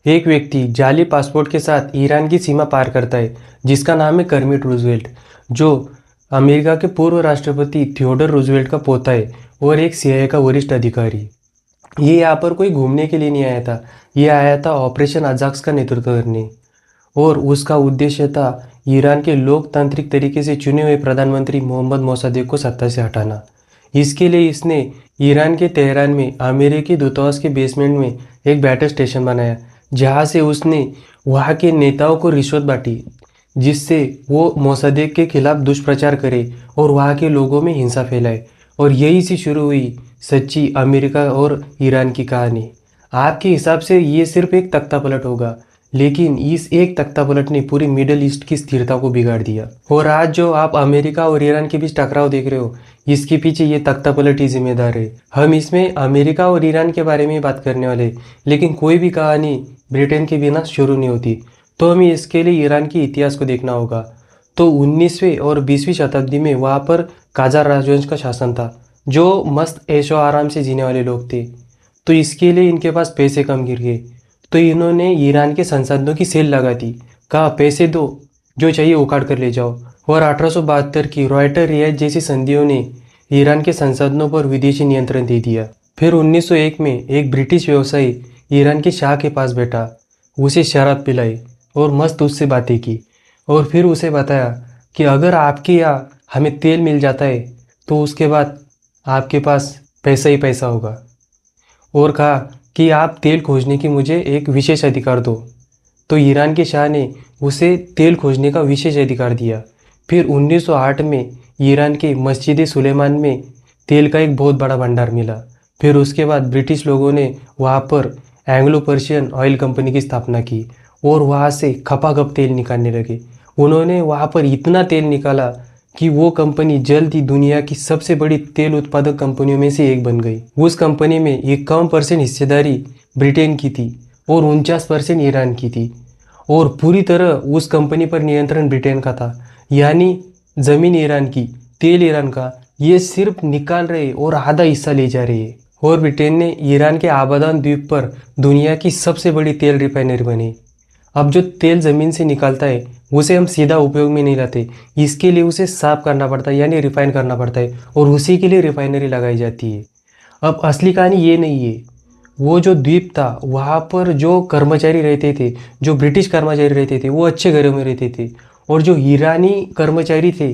एक व्यक्ति जाली पासपोर्ट के साथ ईरान की सीमा पार करता है, जिसका नाम है कर्मिट रूजवेल्ट, जो अमेरिका के पूर्व राष्ट्रपति थियोडर रूजवेल्ट का पोता है और एक सीआईए का वरिष्ठ अधिकारी। ये यहाँ पर कोई घूमने के लिए नहीं आया था। ये आया था ऑपरेशन अजाक्स का नेतृत्व करने, और उसका उद्देश्य था ईरान के लोकतांत्रिक तरीके से चुने हुए प्रधानमंत्री मोहम्मद मोसादेक को सत्ता से हटाना। इसके लिए इसने ईरान के तेहरान में अमेरिकी दूतावास के बेसमेंट में एक बैटल स्टेशन बनाया, जहां से उसने वहां के नेताओं को रिश्वत बांटी, जिससे वो मोसादेक के खिलाफ दुष्प्रचार करे और वहां के लोगों में हिंसा फैलाए। और यही से शुरू हुई सच्ची अमेरिका और ईरान की कहानी। आपके हिसाब से ये सिर्फ एक तख्तापलट होगा, लेकिन इस एक तख्तापलट ने पूरी मिडल ईस्ट की स्थिरता को बिगाड़ दिया। और आज जो आप अमेरिका और ईरान के बीच टकराव देख रहे हो, इसके पीछे ये तख्तापलट ही जिम्मेदार है। हम इसमें अमेरिका और ईरान के बारे में बात करने वाले, लेकिन कोई भी कहानी ब्रिटेन के बिना शुरू नहीं होती। तो हमें इसके लिए ईरान के इतिहास को देखना होगा। तो 19वीं और 20वीं शताब्दी में वहाँ पर काजार राजवंश का शासन था, जो मस्त ऐशो आराम से जीने वाले लोग थे। तो इसके लिए इनके पास पैसे कम गिर गए, तो इन्होंने ईरान के संसाधनों की सेल लगा दी। कहा पैसे दो, जो चाहिए उखाड़ कर ले जाओ। और 1872 की रॉयटर रियायत जैसी संधियों ने ईरान के संसाधनों पर विदेशी नियंत्रण दे दिया। फिर 1901 में एक ब्रिटिश व्यवसायी ईरान के शाह के पास बैठा, उसे शराब पिलाई और मस्त उससे बातें की, और फिर उसे बताया कि अगर आपके यहाँ हमें तेल मिल जाता है तो उसके बाद आपके पास पैसा ही पैसा होगा। और कहा कि आप तेल खोजने की मुझे एक विशेष अधिकार दो। तो ईरान के शाह ने उसे तेल खोजने का विशेष अधिकार दिया। फिर 1908 में ईरान के मस्जिद सुलेमान में तेल का एक बहुत बड़ा भंडार मिला। फिर उसके बाद ब्रिटिश लोगों ने वहाँ पर एंग्लो पर्शियन ऑयल कंपनी की स्थापना की और वहाँ से खपाखप तेल निकालने लगे। उन्होंने वहाँ पर इतना तेल निकाला कि वो कंपनी जल्द ही दुनिया की सबसे बड़ी तेल उत्पादक कंपनियों में से एक बन गई। उस कंपनी में 51% हिस्सेदारी ब्रिटेन की थी और 49% ईरान की थी, और पूरी तरह उस कंपनी पर नियंत्रण ब्रिटेन का था। यानी ज़मीन ईरान की, तेल ईरान का, ये सिर्फ निकाल रहे और आधा हिस्सा ले जा रहे हैं। और ब्रिटेन ने ईरान के आबादान द्वीप पर दुनिया की सबसे बड़ी तेल रिफाइनरी बनी। अब जो तेल ज़मीन से निकलता है उसे हम सीधा उपयोग में नहीं लाते, इसके लिए उसे साफ करना पड़ता है, यानी रिफाइन करना पड़ता है, और उसी के लिए रिफाइनरी लगाई जाती है। अब असली कहानी ये नहीं है। वो जो द्वीप था वहाँ पर जो कर्मचारी रहते थे, जो ब्रिटिश कर्मचारी रहते थे, वो अच्छे घरों में रहते थे, और जो ईरानी कर्मचारी थे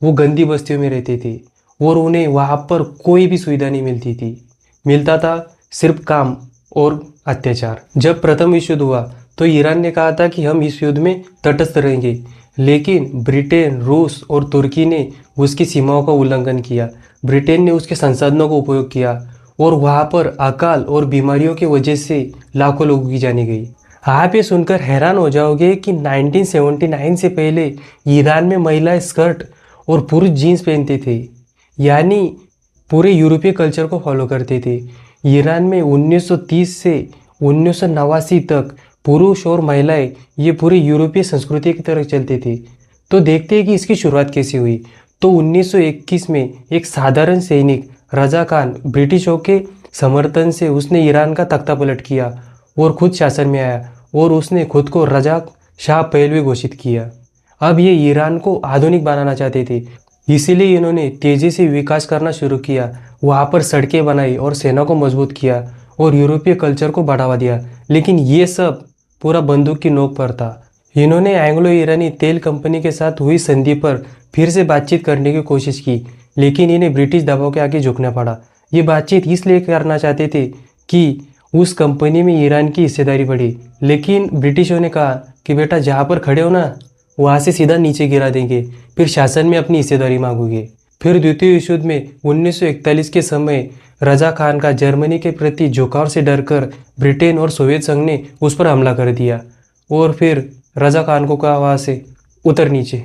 वो गंदी बस्तियों में रहते थे, और उन्हें वहाँ पर कोई भी सुविधा नहीं मिलती थी। मिलता था सिर्फ काम और अत्याचार। जब प्रथम विश्व युद्ध हुआ तो ईरान ने कहा था कि हम इस युद्ध में तटस्थ रहेंगे, लेकिन ब्रिटेन, रूस और तुर्की ने उसकी सीमाओं का उल्लंघन किया। ब्रिटेन ने उसके संसाधनों का उपयोग किया, और वहाँ पर अकाल और बीमारियों की वजह से लाखों लोगों की जाने गई। आप ये सुनकर हैरान हो जाओगे कि 1979 से पहले ईरान में महिलाएं स्कर्ट और पुरुष जीन्स पहनते थे, यानी पूरे यूरोपीय कल्चर को फॉलो करते थे। ईरान में 1930 से 1989 तक पुरुष और महिलाएं ये पूरी यूरोपीय संस्कृति की तरह चलते थे। तो देखते हैं कि इसकी शुरुआत कैसे हुई। तो 1921 में एक साधारण सैनिक रजा खान ब्रिटिशों के समर्थन से उसने ईरान का तख्तापलट किया और खुद शासन में आया, और उसने खुद को रजा शाह पहलवी घोषित किया। अब ये ईरान को आधुनिक बनाना चाहते थे, इसीलिए इन्होंने तेजी से विकास करना शुरू किया। वहाँ पर सड़कें बनाई और सेना को मजबूत किया और यूरोपीय कल्चर को बढ़ावा दिया। लेकिन ये सब पूरा बंदूक की नोक पर था। इन्होंने एंग्लो ईरानी तेल कंपनी के साथ हुई संधि पर फिर से बातचीत करने की कोशिश की, लेकिन इन्हें ब्रिटिश दबाव के आगे झुकना पड़ा। ये बातचीत इसलिए करना चाहते थे कि उस कंपनी में ईरान की हिस्सेदारी बढ़ी, लेकिन ब्रिटिशों ने कहा कि बेटा जहाँ पर खड़े हो ना, वहाँ से सीधा नीचे गिरा देंगे, फिर शासन में अपनी हिस्सेदारी मांगोगे। फिर द्वितीय विश्व युद्ध में 1941 के समय रजा खान का जर्मनी के प्रति झुकाव से डरकर ब्रिटेन और सोवियत संघ ने उस पर हमला कर दिया, और फिर रजा खान को कहा वहाँ से उतर नीचे,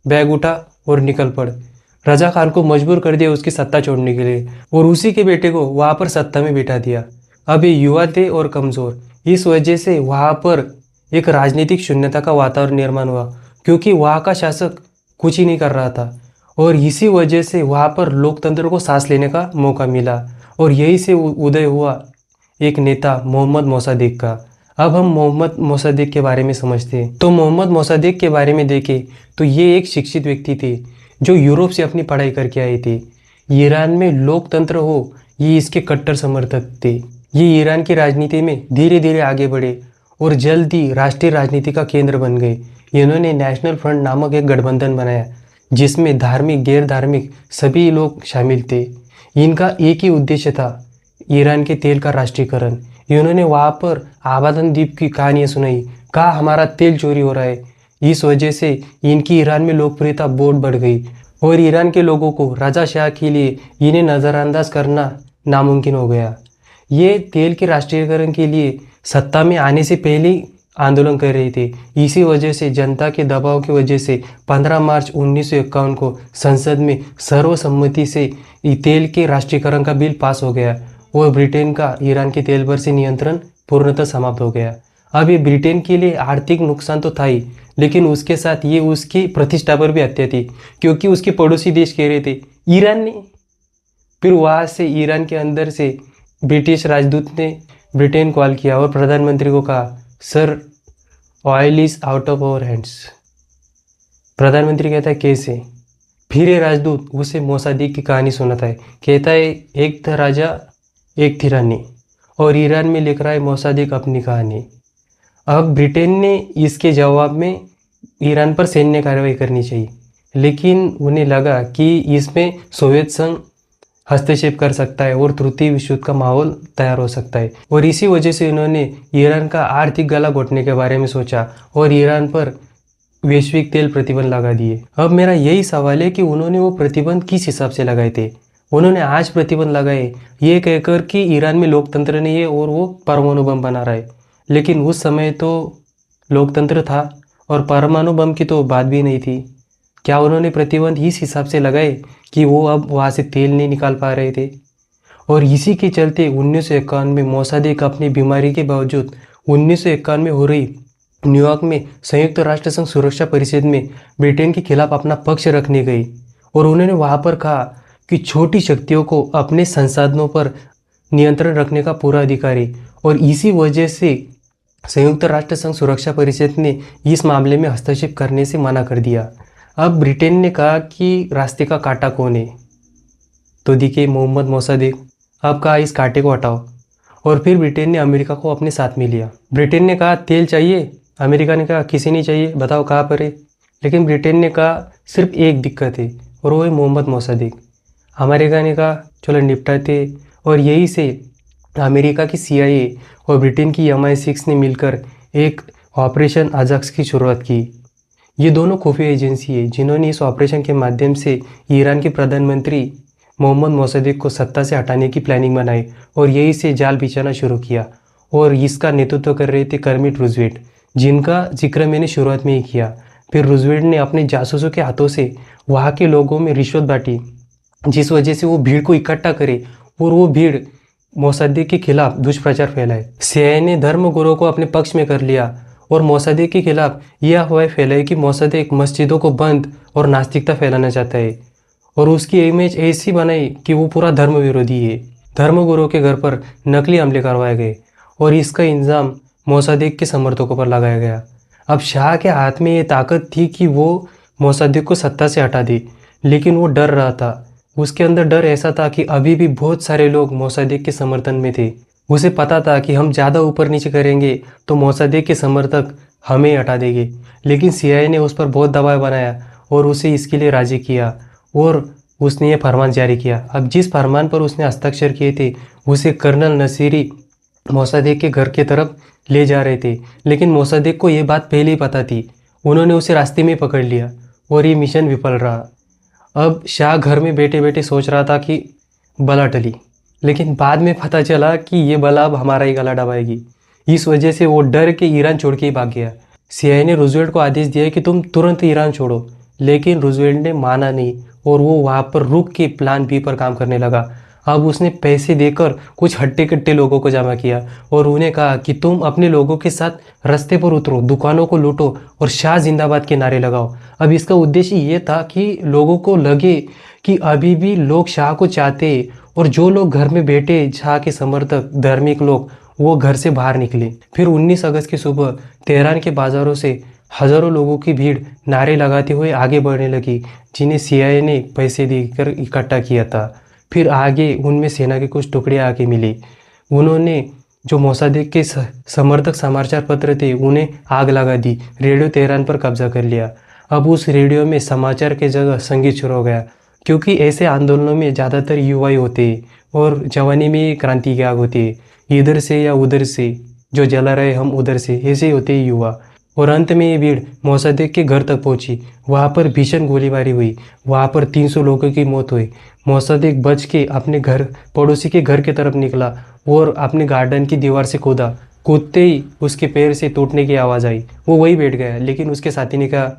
बैग उठा और निकल पड़। रजा खान को मजबूर कर दिया उसकी सत्ता छोड़ने के लिए, और उसी के बेटे को वहाँ पर सत्ता में बिठा दिया। अब ये युवा थे और कमज़ोर, इस वजह से वहाँ पर एक राजनीतिक शून्यता का वातावरण निर्माण हुआ, क्योंकि वहाँ का शासक कुछ ही नहीं कर रहा था। और इसी वजह से वहाँ पर लोकतंत्र को सांस लेने का मौका मिला, और यही से उदय हुआ एक नेता मोहम्मद मोसादेक का। अब हम मोहम्मद मोसद्देक के बारे में समझते हैं। तो मोहम्मद मोसद्देक के बारे में देखें तो ये एक शिक्षित व्यक्ति थे जो यूरोप से अपनी पढ़ाई करके आए थे। ईरान में लोकतंत्र हो, ये इसके कट्टर समर्थक थे। ये ईरान की राजनीति में धीरे धीरे आगे बढ़े और जल्द ही राष्ट्रीय राजनीति का केंद्र बन गए। इन्होंने नेशनल फ्रंट नामक एक गठबंधन बनाया जिसमें धार्मिक गैर धार्मिक सभी लोग शामिल थे। इनका एक ही उद्देश्य था, ईरान के तेल का राष्ट्रीयकरण। इन्होंने वहाँ पर आबादन द्वीप की कहानियाँ सुनाई, कहा हमारा तेल चोरी हो रहा है। इस वजह से इनकी ईरान में लोकप्रियता बहुत बढ़ गई और ईरान के लोगों को राजा शाह के लिए इन्हें नज़रअंदाज करना नामुमकिन हो गया। ये तेल के राष्ट्रीयकरण के लिए सत्ता में आने से पहले ही आंदोलन कर रहे थे। इसी वजह से जनता के दबाव की वजह से 15 मार्च 1951 को संसद में सर्वसम्मति से तेल के राष्ट्रीयकरण का बिल पास हो गया और ब्रिटेन का ईरान के तेल पर से नियंत्रण पूर्णतः समाप्त हो गया। अब ये ब्रिटेन के लिए आर्थिक नुकसान तो था ही, लेकिन उसके साथ ये उसकी प्रतिष्ठा पर भी हत्या थी, क्योंकि उसके पड़ोसी देश कह रहे थे ईरान ने। फिर वहाँ से ईरान के अंदर से ब्रिटिश राजदूत ने ब्रिटेन कॉल किया और प्रधानमंत्री को कहा sir oil is out of our hands. प्रधानमंत्री कहता है कैसे? फिर ये राजदूत उसे मोसाद्देक की कहानी सुनाता है, कहता है एक था राजा एक थी रानी और ईरान में लिख रहा है मोसाद्देक अपनी कहानी। अब ब्रिटेन ने इसके जवाब में ईरान पर सैन्य कार्रवाई करनी चाहिए, लेकिन उन्हें लगा कि इसमें सोवियत संघ हस्तक्षेप कर सकता है और तृतीय विश्व युद्ध का माहौल तैयार हो सकता है। और इसी वजह से इन्होंने ईरान का आर्थिक गला घोटने के बारे में सोचा और ईरान पर वैश्विक तेल प्रतिबंध लगा दिए। अब मेरा यही सवाल है कि उन्होंने वो प्रतिबंध किस हिसाब से लगाए थे? उन्होंने आज प्रतिबंध लगाए ये कहकर कि ईरान में लोकतंत्र नहीं है और वो परमाणु बम बना रहा है, लेकिन उस समय तो लोकतंत्र था और परमाणु बम की तो बात भी नहीं थी। क्या उन्होंने प्रतिबंध इस हिसाब से लगाए कि वो अब वहाँ से तेल नहीं निकाल पा रहे थे? और इसी के चलते 1951 में मोसाद्देक अपनी बीमारी के बावजूद 1951 में हो रही न्यूयॉर्क में संयुक्त राष्ट्र संघ सुरक्षा परिषद में ब्रिटेन के खिलाफ अपना पक्ष रखने गई और उन्होंने वहाँ पर कहा कि छोटी शक्तियों को अपने संसाधनों पर नियंत्रण रखने का पूरा अधिकार है। और इसी वजह से संयुक्त राष्ट्र संघ सुरक्षा परिषद ने इस मामले में हस्तक्षेप करने से मना कर दिया। अब ब्रिटेन ने कहा कि रास्ते का कांटा कौन है? तो दिखे मोहम्मद मोसाद्देक। अब कहा इस कांटे को हटाओ और फिर ब्रिटेन ने अमेरिका को अपने साथ में लिया। ब्रिटेन ने कहा तेल चाहिए, अमेरिका ने कहा किसी नहीं चाहिए, बताओ कहाँ पर है। लेकिन ब्रिटेन ने कहा सिर्फ एक दिक्कत है और वो है मोहम्मद मोसाद्देक। अमेरिका ने कहा चलो निपटाते। और यही से अमेरिका की CIA और ब्रिटेन की MI6 ने मिलकर एक ऑपरेशन अजाक्स की शुरुआत की। ये दोनों खुफिया एजेंसी है जिन्होंने इस ऑपरेशन के माध्यम से ईरान के प्रधानमंत्री मोहम्मद मोसाद्देक को सत्ता से हटाने की प्लानिंग बनाई और यही से जाल बिछाना शुरू किया। और इसका नेतृत्व कर रहे थे कर्मिट रूजवेल्ट, जिनका जिक्र मैंने शुरुआत में ही किया। फिर रूजवेल्ट ने अपने जासूसों के हाथों से वहाँ के लोगों में रिश्वत बांटी, जिस वजह से वो भीड़ को इकट्ठा करे और वो भीड़ मोसाद्देक के खिलाफ दुष्प्रचार फैलाए। CIA ने धर्मगुरुओं को अपने पक्ष में कर लिया और मोसाद्देक के खिलाफ यह अफवाह फैलाई कि मोसाद्देक मस्जिदों को बंद और नास्तिकता फैलाना चाहता है और उसकी इमेज ऐसी बनाई कि वो पूरा धर्म विरोधी है। धर्मगुरुओं के घर पर नकली हमले करवाए गए और इसका इल्ज़ाम मोसाद्देक के समर्थकों पर लगाया गया। अब शाह के हाथ में ये ताकत थी कि वो मोसाद्देक को सत्ता से हटा दे, लेकिन वो डर रहा था। उसके अंदर डर ऐसा था कि अभी भी बहुत सारे लोग मोसाद्देक के समर्थन में थे। उसे पता था कि हम ज़्यादा ऊपर नीचे करेंगे तो मोसाद्देक के समर्थक हमें हटा देंगे, लेकिन CIA ने उस पर बहुत दबाव बनाया और उसे इसके लिए राज़ी किया और उसने ये फरमान जारी किया। अब जिस फरमान पर उसने हस्ताक्षर किए थे उसे कर्नल नसीरी मोसाद्देक के घर के तरफ ले जा रहे थे, लेकिन मोसाद्देक को ये बात पहले ही पता थी। उन्होंने उसे रास्ते में पकड़ लिया और ये मिशन विफल रहा। अब शाह घर में बैठे बैठे सोच रहा था कि बला टली, लेकिन बाद में पता चला कि ये बला अब हमारा ही गला दबाएगी। इस वजह से वो डर के ईरान छोड़ के ही भाग गया। CIA ने रूजवेल्ट को आदेश दिया कि तुम तुरंत ईरान छोड़ो, लेकिन रूजवेल्ट ने माना नहीं और वो वहाँ पर रुक के प्लान B पर काम करने लगा। अब उसने पैसे देकर कुछ हट्टे कट्टे लोगों को जमा किया और उन्हें कहा कि तुम अपने लोगों के साथ रास्ते पर उतरो, दुकानों को लूटो और शाह जिंदाबाद के नारे लगाओ। अब इसका उद्देश्य ये था कि लोगों को लगे कि अभी भी लोग शाह को चाहते और जो लोग घर में बैठे शाह के समर्थक धार्मिक लोग, वो घर से बाहर निकले। फिर 19 अगस्त की सुबह तेहरान के बाज़ारों से हज़ारों लोगों की भीड़ नारे लगाते हुए आगे बढ़ने लगी, जिन्हें सीआईए ने पैसे देकर इकट्ठा किया था। फिर आगे उनमें सेना के कुछ टुकड़े आके मिले। उन्होंने जो मोसादेक के समर्थक समाचार पत्र थे उन्हें आग लगा दी। रेडियो तेहरान पर कब्जा कर लिया। अब उस रेडियो में समाचार के जगह संगीत शुरू हो गया, क्योंकि ऐसे आंदोलनों में ज़्यादातर युवा ही होते हैं और जवानी में क्रांति की आग होती है। इधर से या उधर से, जो जला रहे हम उधर से, ऐसे ही होते हैं युवा। और अंत में ये भीड़ मोसादेक के घर तक पहुंची। वहाँ पर भीषण गोलीबारी हुई। वहाँ पर 300 लोगों की मौत हुई। मोसादेक बच के अपने घर, पड़ोसी के घर की तरफ निकला और अपने गार्डन की दीवार से कूदा। कूदते ही उसके पैर से टूटने की आवाज़ आई। वो वहीं बैठ गया, लेकिन उसके साथी ने कहा,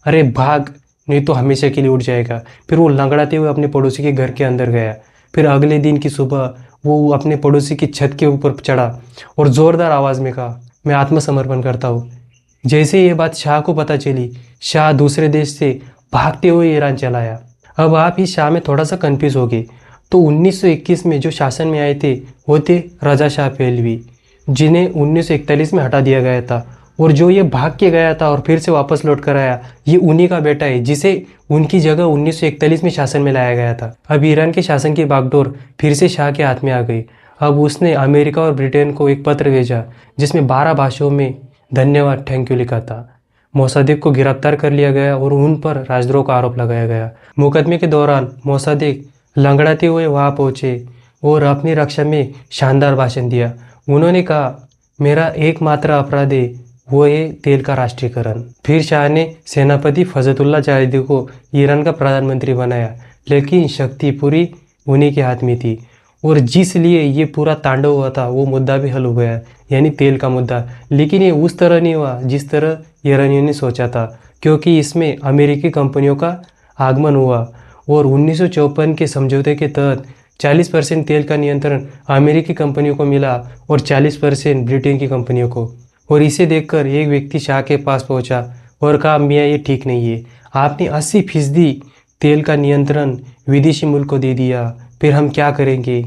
अरे भाग, नहीं तो हमेशा के लिए उठ जाएगा। फिर वो लंगड़ाते हुए अपने पड़ोसी के घर के अंदर गया। फिर अगले दिन की सुबह वो अपने पड़ोसी की छत के ऊपर चढ़ा और ज़ोरदार आवाज़ में कहा, मैं आत्मसमर्पण करता हूँ। जैसे ये बात शाह को पता चली, शाह दूसरे देश से भागते हुए ईरान चला आया। अब आप इस शाह में थोड़ा सा कन्फ्यूज़ हो गए। तो 1921 में जो शासन में आए थे वो थे रजा शाह पहलवी, जिन्हें 1941 में हटा दिया गया था। और जो ये भाग के गया था और फिर से वापस लौट कर आया, ये उन्हीं का बेटा है, जिसे उनकी जगह 1941 में शासन में लाया गया था। अब ईरान के शासन की बागडोर फिर से शाह के हाथ में आ गई। अब उसने अमेरिका और ब्रिटेन को एक पत्र भेजा, जिसमें 12 भाषाओं में धन्यवाद, थैंक यू लिखा था। मोसादेक को गिरफ्तार कर लिया गया और उन पर राजद्रोह का आरोप लगाया गया। मुकदमे के दौरान मोसादेक लंगड़ाते हुए वहां पहुंचे और अपनी रक्षा में शानदार भाषण दिया। उन्होंने कहा, मेरा एकमात्र अपराध है, वो है तेल का राष्ट्रीयकरण। फिर शाह ने सेनापति फजलुल्लाह जाहिदी को ईरान का प्रधानमंत्री बनाया, लेकिन शक्ति पूरी उन्हीं के हाथ में थी। और जिस लिए ये पूरा तांडव हुआ था वो मुद्दा भी हल हो गया, यानी तेल का मुद्दा। लेकिन ये उस तरह नहीं हुआ जिस तरह ईरानियों ने सोचा था, क्योंकि इसमें अमेरिकी कंपनियों का आगमन हुआ और 1954 के समझौते के तहत 40% तेल का नियंत्रण अमेरिकी कंपनियों को मिला और 40% ब्रिटेन की कंपनियों को। और इसे देखकर एक व्यक्ति शाह के पास पहुंचा और कहा, मियाँ ये ठीक नहीं है, आपने 80% तेल का नियंत्रण विदेशी मुल्क को दे दिया, फिर हम क्या करेंगे?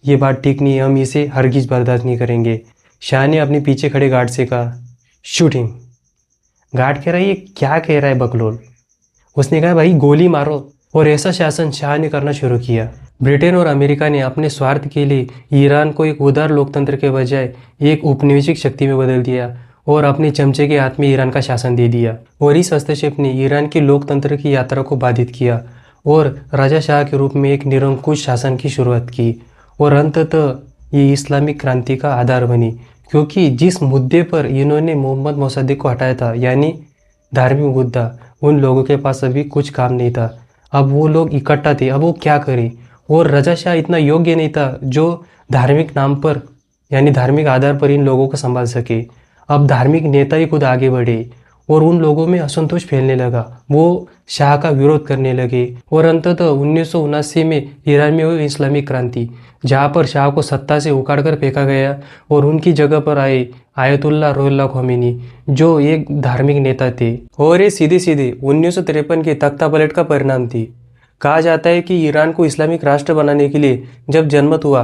ये बात ठीक नहीं है, हम इसे हरगिज बर्दाश्त नहीं करेंगे। शाह ने अपने पीछे खड़े गार्ड से कहा, शूटिंग। गार्ड कह रहा है, ये क्या कह रहा है बकलोल? उसने कहा, भाई गोली मारो। और ऐसा शासन शाह ने करना शुरू किया। ब्रिटेन और अमेरिका ने अपने स्वार्थ के लिए ईरान को एक उदार लोकतंत्र के बजाय एक औपनिवेशिक शक्ति में बदल दिया और अपने चमचे के हाथ में ईरान का शासन दे दिया। और इस हस्तक्षेप ने ईरान की लोकतंत्र की यात्रा को बाधित किया और राजा शाह के रूप में एक निरंकुश शासन की शुरुआत की। और अंततः ये इस्लामिक क्रांति का आधार बनी, क्योंकि जिस मुद्दे पर इन्होंने मोहम्मद मोसाद्देक को हटाया था, यानी धार्मिक मुद्दा, उन लोगों के पास अभी कुछ काम नहीं था। अब वो लोग इकट्ठा थे, अब वो क्या करें? और रजा शाह इतना योग्य नहीं था जो धार्मिक नाम पर, यानी धार्मिक आधार पर इन लोगों को संभाल सके। अब धार्मिक नेता ही खुद आगे बढ़े और उन लोगों में असंतोष फैलने लगा। वो शाह का विरोध करने लगे और अंततः 1979 में ईरान में हुई इस्लामिक क्रांति, जहाँ पर शाह को सत्ता से उखाड़कर फेंका गया और उनकी जगह पर आए आयतुल्लाह रुहुल्लाह खोमेनी, जो एक धार्मिक नेता थे। और ये सीधे सीधे 1953 के तख्ता पलट का परिणाम थी। कहा जाता है कि ईरान को इस्लामिक राष्ट्र बनाने के लिए जब जनमत हुआ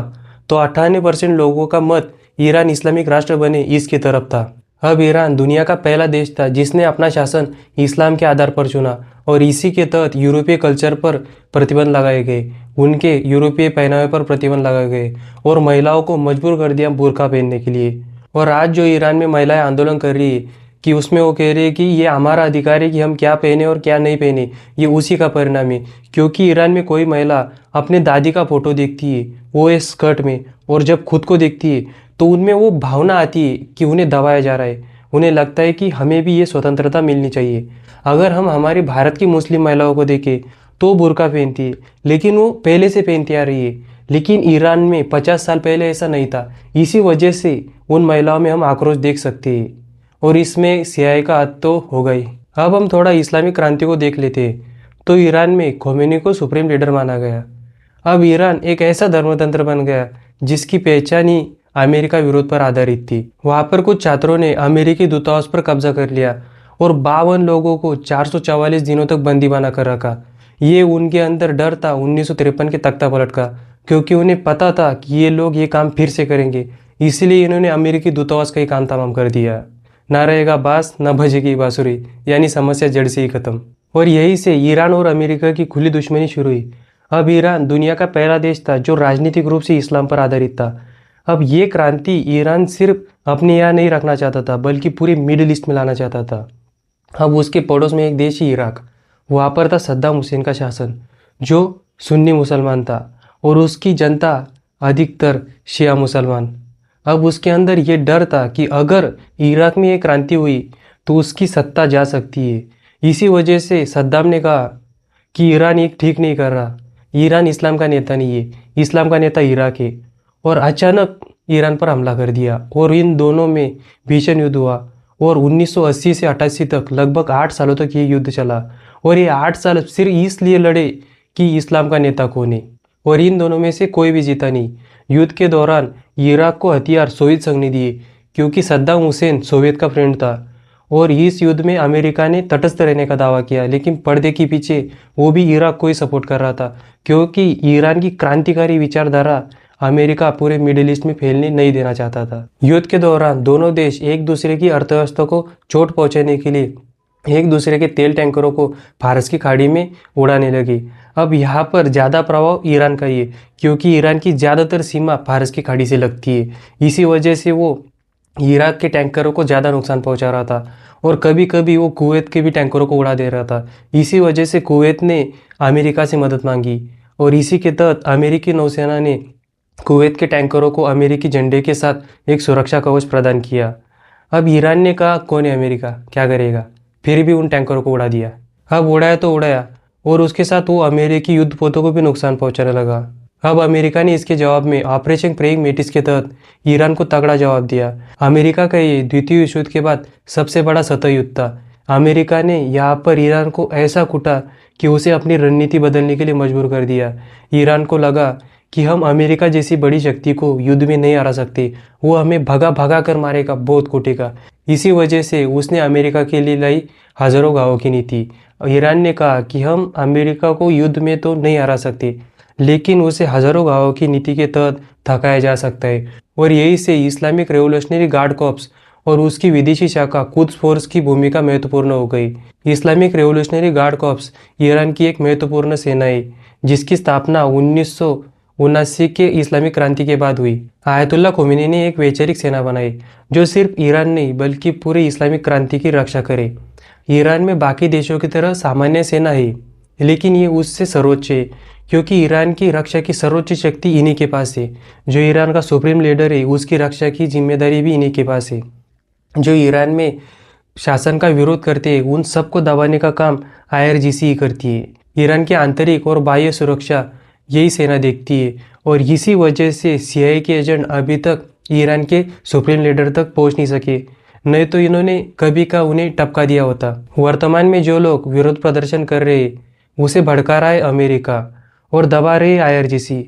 तो 98% लोगों का मत ईरान इस्लामिक राष्ट्र बने इसकी तरफ था। अब ईरान दुनिया का पहला देश था जिसने अपना शासन इस्लाम के आधार पर चुना और इसी के तहत यूरोपीय कल्चर पर प्रतिबंध लगाए गए, उनके यूरोपीय पहनावे पर प्रतिबंध लगाए गए और महिलाओं को मजबूर कर दिया बुर्का पहनने के लिए। और आज जो ईरान में महिलाएं आंदोलन कर रही है कि उसमें वो कह रही है कि ये हमारा अधिकार है कि हम क्या पहने और क्या नहीं पहने, ये उसी का परिणाम है। क्योंकि ईरान में कोई महिला अपने दादी का फोटो देखती है वो इस स्कर्ट में, और जब खुद को देखती है तो उनमें वो भावना आती है कि उन्हें दबाया जा रहा है। उन्हें लगता है कि हमें भी ये स्वतंत्रता मिलनी चाहिए। अगर हम हमारी भारत की मुस्लिम महिलाओं को देखें तो बुर्का पहनती है, लेकिन वो पहले से पहनती आ रही है। लेकिन ईरान में 50 साल पहले ऐसा नहीं था। इसी वजह से उन महिलाओं में हम आक्रोश देख सकते हैं और इसमें सीआईए का हाथ तो हो गई। अब हम थोड़ा इस्लामिक क्रांति को देख लेते हैं। तो ईरान में खोमेनी को सुप्रीम लीडर माना गया। अब ईरान एक ऐसा धर्मतंत्र बन गया जिसकी पहचान ही अमेरिका विरोध पर आधारित थी। वहाँ पर कुछ छात्रों ने अमेरिकी दूतावास पर कब्जा कर लिया और 52 लोगों को 444 दिनों तक बंदी बना कर रखा। ये उनके अंदर डर था 1953 के तख्ता पलट का, क्योंकि उन्हें पता था कि ये लोग ये काम फिर से करेंगे। इसलिए इन्होंने अमेरिकी दूतावास का ही काम तमाम कर दिया। ना रहेगा बांस न बजेगी बांसुरी, यानी समस्या जड़ से ही खत्म। और यहीं से ईरान और अमेरिका की खुली दुश्मनी शुरू हुई। अब ईरान दुनिया का पहला देश था जो राजनीतिक रूप से इस्लाम पर आधारित था। अब ये क्रांति ईरान सिर्फ अपने यहाँ नहीं रखना चाहता था, बल्कि पूरे मिडिल ईस्ट में लाना चाहता था। अब उसके पड़ोस में एक देश ही इराक, वहाँ पर था सद्दाम हुसैन का शासन, जो सुन्नी मुसलमान था और उसकी जनता अधिकतर शिया मुसलमान। अब उसके अंदर ये डर था कि अगर इराक में ये क्रांति हुई तो उसकी सत्ता जा सकती है। इसी वजह से सद्दाम ने कहा कि ईरान ये ठीक नहीं कर रहा, ईरान इस्लाम का नेता नहीं है, इस्लाम का नेता इराक है। और अचानक ईरान पर हमला कर दिया और इन दोनों में भीषण युद्ध हुआ। और 1980 से 88 तक लगभग 8 सालों तक ये युद्ध चला। और ये 8 साल सिर्फ इसलिए लड़े कि इस्लाम का नेता कौन है, और इन दोनों में से कोई भी जीता नहीं। युद्ध के दौरान इराक को हथियार सोवियत संघ ने दिए, क्योंकि सद्दाम हुसैन सोवियत का फ्रेंड था। और इस युद्ध में अमेरिका ने तटस्थ रहने का दावा किया, लेकिन पर्दे के पीछे वो भी इराक को ही सपोर्ट कर रहा था, क्योंकि ईरान की क्रांतिकारी विचारधारा अमेरिका पूरे मिडिल ईस्ट में फैलने नहीं देना चाहता था। युद्ध के दौरान दोनों देश एक दूसरे की अर्थव्यवस्था को चोट पहुंचाने के लिए एक दूसरे के तेल टैंकरों को फारस की खाड़ी में उड़ाने लगे। अब यहाँ पर ज़्यादा प्रभाव ईरान का ही है, क्योंकि ईरान की ज़्यादातर सीमा फारस की खाड़ी से लगती है। इसी वजह से वो इराक के टैंकरों को ज़्यादा नुकसान पहुंचा रहा था, और कभी कभी वो कुवैत के भी टैंकरों को उड़ा दे रहा था। इसी वजह से कुवैत ने अमेरिका से मदद मांगी, और इसी के तहत अमेरिकी नौसेना ने कुवैत के टैंकरों को अमेरिकी झंडे के साथ एक सुरक्षा कवच प्रदान किया। अब ईरान ने कहा कौन है अमेरिका, क्या करेगा, फिर भी उन टैंकरों को उड़ा दिया। अब उड़ाया तो उड़ाया, और उसके साथ वो अमेरिकी युद्धपोतों को भी नुकसान पहुंचाने लगा। अब अमेरिका ने इसके जवाब में ऑपरेशन प्रेग मेटिस के तहत ईरान को तगड़ा जवाब दिया। अमेरिका का ये द्वितीय विश्व युद्ध के बाद सबसे बड़ा सतह युद्ध था। अमेरिका ने यहाँ पर ईरान को ऐसा कूटा कि उसे अपनी रणनीति बदलने के लिए मजबूर कर दिया। ईरान को लगा कि हम अमेरिका जैसी बड़ी शक्ति को युद्ध में नहीं हरा सकते, वो हमें भगा भगा कर मारेगा, बहुत कूटेगा। इसी वजह से उसने अमेरिका के लिए लाई हजारों गांवों की नीति। ईरान ने कहा कि हम अमेरिका को युद्ध में तो नहीं हरा सकते, लेकिन उसे हजारों गांवों की नीति के तहत थकाया जा सकता है। और यही से इस्लामिक रेवोल्यूशनरी गार्ड कॉर्प्स और उसकी विदेशी शाखा कुद्स फोर्स की भूमिका महत्वपूर्ण हो गई। Islamic revolutionary guard corps Iran की एक महत्वपूर्ण सेना है, जिसकी स्थापना 1979 के इस्लामिक क्रांति के बाद हुई। आयतुल्लाह खोमेनी ने एक वैचारिक सेना बनाई जो सिर्फ ईरान नहीं बल्कि पूरे इस्लामिक क्रांति की रक्षा करे। ईरान में बाकी देशों की तरह सामान्य सेना है, लेकिन ये उससे सर्वोच्च है, क्योंकि ईरान की रक्षा की सर्वोच्च शक्ति इन्हीं के पास है। जो ईरान का सुप्रीम लीडर है, उसकी रक्षा की जिम्मेदारी भी इन्हीं के पास है। जो ईरान में शासन का विरोध करते हैं, उन सबको दबाने का काम IRGC ही करती है। ईरान की आंतरिक और बाह्य सुरक्षा यही सेना देखती है, और इसी वजह से CIA के एजेंट अभी तक ईरान के सुप्रीम लीडर तक पहुंच नहीं सके, नहीं तो इन्होंने कभी का उन्हें टपका दिया होता। वर्तमान में जो लोग विरोध प्रदर्शन कर रहे हैं, उसे भड़का रहा है अमेरिका और दबा रही है IRGC,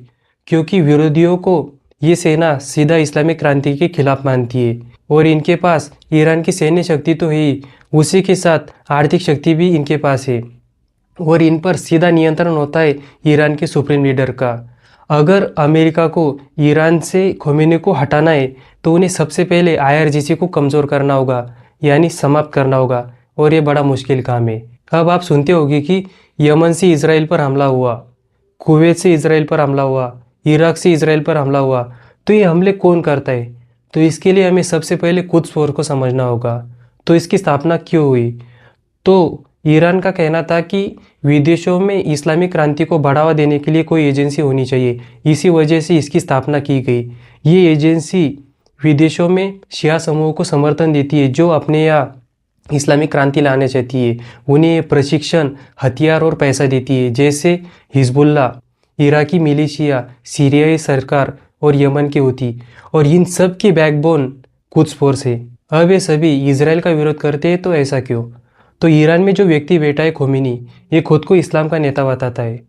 क्योंकि विरोधियों को ये सेना सीधा इस्लामिक क्रांति के खिलाफ मानती है। और इनके पास ईरान की सैन्य शक्ति तो है ही, उसी के साथ आर्थिक शक्ति भी इनके पास है, और इन पर सीधा नियंत्रण होता है ईरान के सुप्रीम लीडर का। अगर अमेरिका को ईरान से खोमेनी को हटाना है तो उन्हें सबसे पहले IRGC को कमज़ोर करना होगा, यानी समाप्त करना होगा, और ये बड़ा मुश्किल काम है। अब आप सुनते होंगे कि यमन से इजराइल पर हमला हुआ, कुवैत से इजराइल पर हमला हुआ, इराक से इजराइल पर हमला हुआ, तो ये हमले कौन करता है? तो इसके लिए हमें सबसे पहले कुद्स फोर्स को समझना होगा। तो इसकी स्थापना क्यों हुई? तो ईरान का कहना था कि विदेशों में इस्लामिक क्रांति को बढ़ावा देने के लिए कोई एजेंसी होनी चाहिए, इसी वजह से इसकी स्थापना की गई। ये एजेंसी विदेशों में शिया समूहों को समर्थन देती है जो अपने यहाँ इस्लामिक क्रांति लाना चाहती है। उन्हें प्रशिक्षण, हथियार और पैसा देती है, जैसे हिजबुल्ला, इराकी मिलिशिया, सीरियाई सरकार और यमन की हुती, और इन सब की बैकबोन कुद्स फोर्स है। अब ये सभी इजराइल का विरोध करते हैं, तो ऐसा क्यों? तो ईरान में जो व्यक्ति बैठा है खोमेनी, ये खुद को इस्लाम का नेता बताता है।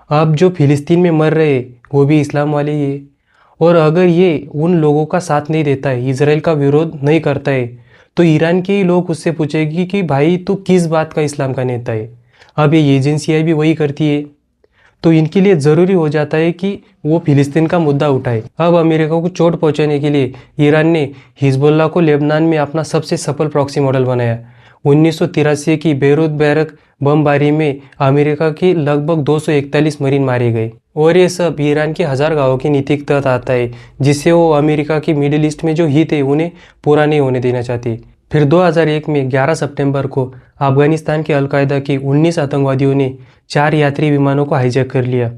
अब जो फिलिस्तीन में मर रहे वो भी इस्लाम वाले ही है, और अगर ये उन लोगों का साथ नहीं देता है, इजराइल का विरोध नहीं करता है, तो ईरान के ही लोग उससे पूछेगी कि भाई तू किस बात का इस्लाम का नेता है। अब ये एजेंसियाँ भी वही करती है। तो इनके लिए ज़रूरी हो जाता है कि वो फिलिस्तीन का मुद्दा उठाए। अब अमेरिका को चोट पहुंचाने के लिए ईरान ने हिजबुल्लाह को लेबनान में अपना सबसे सफल प्रॉक्सी मॉडल बनाया। 1983 की बेरूत बैरक बमबारी में अमेरिका के लगभग 241 मरीन मारे गए। और ये सब ईरान के हजार गांवों की नीति के तहत आता है, जिससे वो अमेरिका की मिडिल ईस्ट में जो हित है उन्हें पूरा नहीं होने देना चाहते। फिर 2001 में 11 सितंबर को अफगानिस्तान के अलकायदा के 19 आतंकवादियों ने 4 यात्री विमानों को हाईजैक कर लिया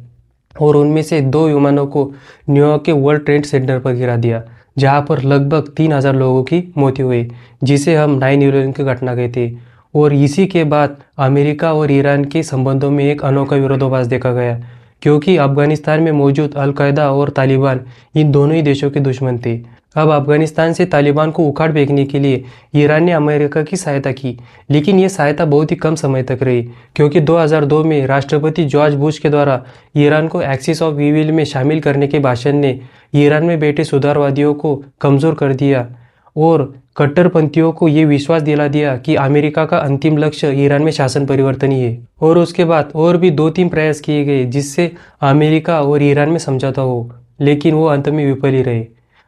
और उनमें से 2 विमानों को न्यूयॉर्क के वर्ल्ड ट्रेड सेंटर पर गिरा दिया, जहां पर लगभग 3000 लोगों की मौत हुई, जिसे हम 9/11 की घटना कहते। और इसी के बाद अमेरिका और ईरान के संबंधों में एक अनोखा विरोधाभास देखा गया, क्योंकि अफगानिस्तान में मौजूद अलकायदा और तालिबान इन दोनों ही देशों के दुश्मन थे। अब अफगानिस्तान से तालिबान को उखाड़ फेंकने के लिए ईरान ने अमेरिका की सहायता की, लेकिन ये सहायता बहुत ही कम समय तक रही, क्योंकि 2002 में राष्ट्रपति जॉर्ज बुश के द्वारा ईरान को एक्सिस ऑफ ईविल में शामिल करने के भाषण ने ईरान में बैठे सुधारवादियों को कमज़ोर कर दिया और कट्टरपंथियों को ये विश्वास दिला दिया कि अमेरिका का अंतिम लक्ष्य ईरान में शासन परिवर्तन ही है। और उसके बाद और भी 2-3 प्रयास किए गए जिससे अमेरिका और ईरान में समझौता हो, लेकिन वो अंत में विफल ही रहे।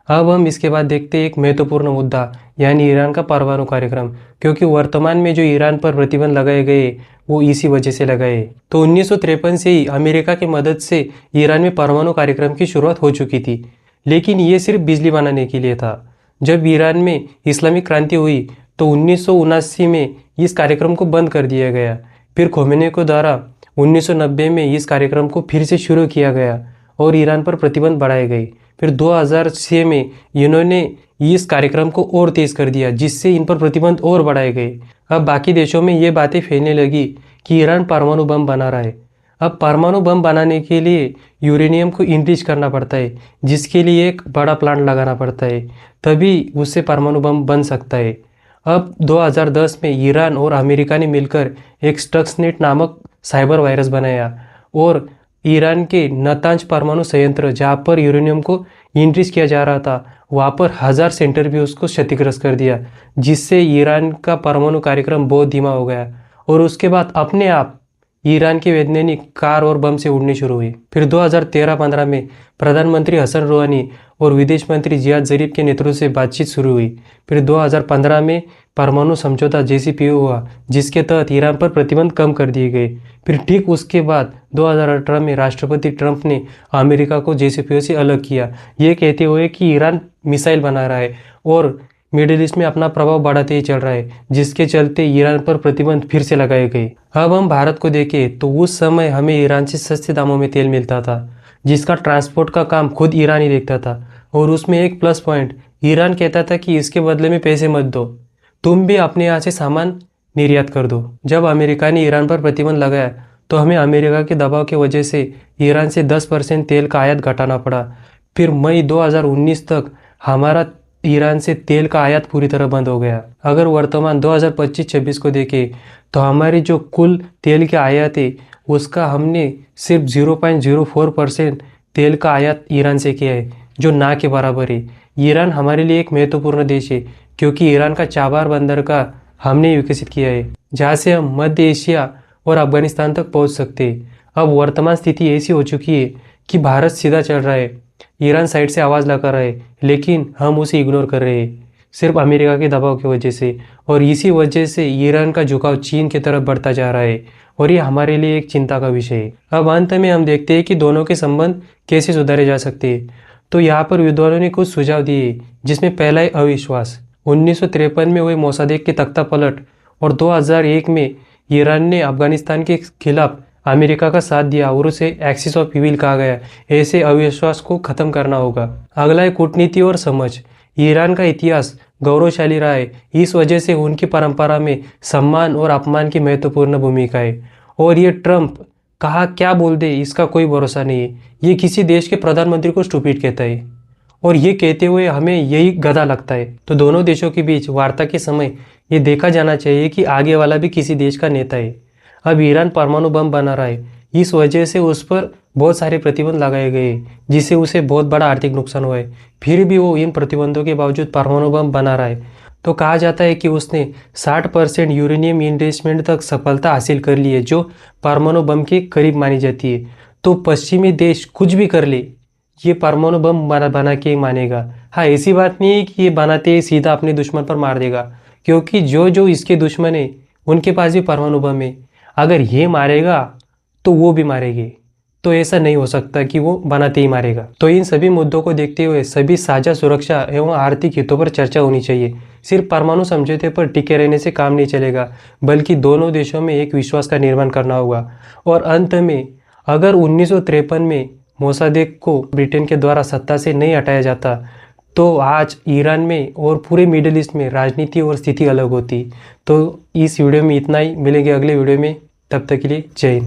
अब हम इसके बाद देखते हैं एक महत्वपूर्ण मुद्दा, यानी ईरान का परमाणु कार्यक्रम, क्योंकि वर्तमान में जो ईरान पर प्रतिबंध लगाए गए वो इसी वजह से लगाए। तो 1953 से ही अमेरिका की मदद से ईरान में परमाणु कार्यक्रम की शुरुआत हो चुकी थी, लेकिन ये सिर्फ बिजली बनाने के लिए था। जब ईरान में इस्लामिक क्रांति हुई तो 1979 में इस कार्यक्रम को बंद कर दिया गया। फिर खोमेनी के द्वारा 1990 में इस कार्यक्रम को फिर से शुरू किया गया और ईरान पर प्रतिबंध बढ़ाए गए। फिर 2006 में इन्होंने इस कार्यक्रम को और तेज़ कर दिया, जिससे इन पर प्रतिबंध और बढ़ाए गए। अब बाकी देशों में ये बातें फैलने लगी कि ईरान परमाणु बम बना रहा है। अब परमाणु बम बनाने के लिए यूरेनियम को इनरिच करना पड़ता है, जिसके लिए एक बड़ा प्लांट लगाना पड़ता है, तभी उससे परमाणु बम बन सकता है। अब 2010 में ईरान और अमेरिका ने मिलकर एक स्टक्सनेट नामक साइबर वायरस बनाया और ईरान के नतांज परमाणु संयंत्र, जहाँ पर यूरेनियम को इनरिच किया जा रहा था, वहाँ पर 1000 सेंटर भी उसको क्षतिग्रस्त कर दिया, जिससे ईरान का परमाणु कार्यक्रम बहुत धीमा हो गया। और उसके बाद अपने आप ईरान के वैज्ञानिक कार और बम से उड़ने शुरू हुए। फिर 2013-15 में प्रधानमंत्री हसन रूहानी और विदेश मंत्री जियाद जरीफ के नेतृत्व से बातचीत शुरू हुई। फिर 2015 में परमाणु समझौता JCPOA हुआ, जिसके तहत ईरान पर प्रतिबंध कम कर दिए गए। फिर ठीक उसके बाद 2018 में राष्ट्रपति ट्रंप ने अमेरिका को JCPOA से अलग किया, ये कहते हुए कि ईरान मिसाइल बना रहा है और मिडिल ईस्ट में अपना प्रभाव बढ़ाते ही चल रहा है, जिसके चलते ईरान पर प्रतिबंध फिर से लगाए गए। अब हम भारत को देखें तो उस समय हमें ईरान से सस्ते दामों में तेल मिलता था, जिसका ट्रांसपोर्ट का काम खुद ईरान ही देखता था। और उसमें एक प्लस पॉइंट, ईरान कहता था कि इसके बदले में पैसे मत दो, तुम भी अपने यहाँ से सामान निर्यात कर दो। जब अमेरिका ने ईरान पर प्रतिबंध लगाया तो हमें अमेरिका के दबाव की वजह से ईरान से 10% तेल का आयात घटाना पड़ा। फिर मई 2019 तक हमारा ईरान से तेल का आयात पूरी तरह बंद हो गया। अगर वर्तमान 2025-26 को देखें तो हमारी जो कुल तेल के आयात है उसका हमने सिर्फ 0.04% तेल का आयात ईरान से किया है, जो ना के बराबर है। ईरान हमारे लिए एक महत्वपूर्ण देश है, क्योंकि ईरान का चाबार बंदर का हमने विकसित किया है, जहाँ से हम मध्य एशिया और अफगानिस्तान तक पहुँच सकते हैं। अब वर्तमान स्थिति ऐसी हो चुकी है कि भारत सीधा चल रहा है, ईरान साइड से आवाज़ लगा रहा है, लेकिन हम उसे इग्नोर कर रहे हैं सिर्फ अमेरिका के दबाव की वजह से। और इसी वजह से ईरान का झुकाव चीन की तरफ बढ़ता जा रहा है और ये हमारे लिए एक चिंता का विषय है। अब अंत में हम देखते हैं कि दोनों के संबंध कैसे सुधारे जा सकते हैं। तो यहाँ पर विद्वानों ने कुछ सुझाव दिए, जिसमें पहला है अविश्वास। 1953 में हुए मोसादेक के तख्ता पलट और 2001 में ईरान ने अफगानिस्तान के खिलाफ अमेरिका का साथ दिया और उसे एक्सिस ऑफ ईविल कहा गया। ऐसे अविश्वास को खत्म करना होगा। अगला है कूटनीति और समझ। ईरान का इतिहास गौरवशाली रहा है, इस वजह से उनकी परंपरा में सम्मान और अपमान की महत्वपूर्ण भूमिका है। और ये ट्रंप कहा क्या बोल दे इसका कोई भरोसा नहीं है। ये किसी देश के प्रधानमंत्री को स्टूपिड कहता है और ये कहते हुए हमें यही गधा लगता है। तो दोनों देशों के बीच वार्ता के समय ये देखा जाना चाहिए कि आगे वाला भी किसी देश का नेता है। अब ईरान परमाणु बम बना रहा है, इस वजह से उस पर बहुत सारे प्रतिबंध लगाए गए, जिससे उसे बहुत बड़ा आर्थिक नुकसान हुआ है। फिर भी वो इन प्रतिबंधों के बावजूद परमाणु बम बना रहा है। तो कहा जाता है कि उसने 60% यूरेनियम इन्वेस्टमेंट तक सफलता हासिल कर ली है, जो परमाणु बम के करीब मानी जाती है। तो पश्चिमी देश कुछ भी कर ले, ये परमाणु बम बना के ही मानेगा। हाँ, ऐसी बात नहीं है कि ये बनाते ही सीधा अपने दुश्मन पर मार देगा, क्योंकि जो जो इसके दुश्मन है उनके पास भी परमाणु बम है। अगर ये मारेगा तो वो भी मारेंगे, तो ऐसा नहीं हो सकता कि वो बनाते ही मारेगा। तो इन सभी मुद्दों को देखते हुए सभी साझा सुरक्षा एवं आर्थिक हितों पर चर्चा होनी चाहिए। सिर्फ परमाणु समझौते पर टिके रहने से काम नहीं चलेगा, बल्कि दोनों देशों में एक विश्वास का निर्माण करना होगा। और अंत में, अगर 1953 में मोसादेक को ब्रिटेन के द्वारा सत्ता से नहीं हटाया जाता, तो आज ईरान में और पूरे मिडिल ईस्ट में राजनीति और स्थिति अलग होती। तो इस वीडियो में इतना ही, मिलेंगे अगले वीडियो में, तब तक के लिए जय हिंद।